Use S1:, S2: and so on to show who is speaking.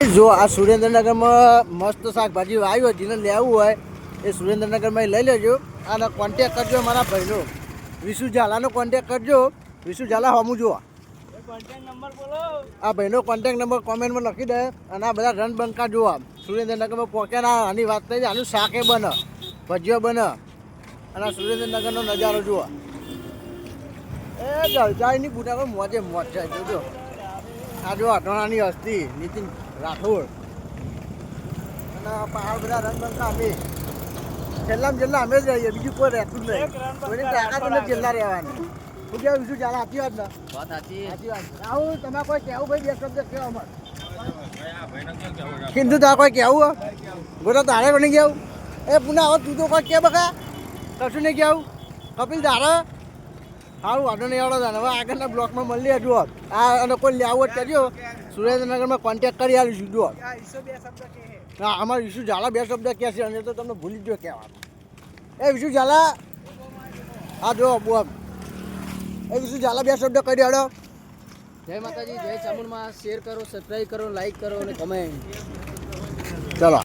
S1: જો આ સુરેન્દ્રનગરમાં મસ્ત શાકભાજી આવ્યું જેને લેવું હોય એ સુરેન્દ્રનગરમાં લઈ લેજો અને કોન્ટેક કરજો મારા ભાઈનો વિશુ ઝાલાનો કોન્ટેક કરજો. વિશુ ઝાલા હમું જુઓ આ ભાઈનો કોન્ટેક નંબર કોમેન્ટમાં લખી દે. અને આ બધા રણબંકા જુઓ સુરેન્દ્રનગરમાં પહોંચ્યા ના આની વાત થઈ આનું શાકે બને ભજીયો બને અને આ સુરેન્દ્રનગરનો નજારો જુઓ. એ જલચાઈની બુટા મોજે મોજ છે જોજો. આ જો અટણાની હસ્તી નીતિન રાઠોડ અને પહાડ બધા રંગબંકા અમે છેલ્લામાં છેલ્લા અમે જ રહીએ બીજું કોઈ રહેતું જ નહીં. કોઈને તાકાત નથી છેલ્લા રહેવાની. શું કહેવું વિશું ચાલે સાચી વાત ને સાચી વાત. આવું તમે કોઈ કહેવું ભાઈ બે શબ્દ કહેવા અમારે કીધું તારે કોઈ કહેવું બોલો તારે બની ગયું એ પુના હવે તું તો કોઈ કે બકા કશું નહીં કહેવું કપિલ તારે સારું વાંધો નહીં આવડો હવે આગળના બ્લોકમાં મળી હજુ આ અને કોઈ લેવું જ કરજો સુરેન્દ્રનગરમાં કોન્ટેક કરી આવીશું જુઓ. હા અમારે વિશુ ઝાલા બે શબ્દ કહે છે અને તો તમને ભૂલી જ જો કહેવાનું. એ વિશુ ઝાલા હા જો બોલ એ વિશુ ઝાલા બે શબ્દ કરી આડો. જય માતાજી જય ચામુંડમાં. શેર કરો સબસ્ક્રાઈબ કરો લાઈક કરો અને કમેન્ટ. ચલો.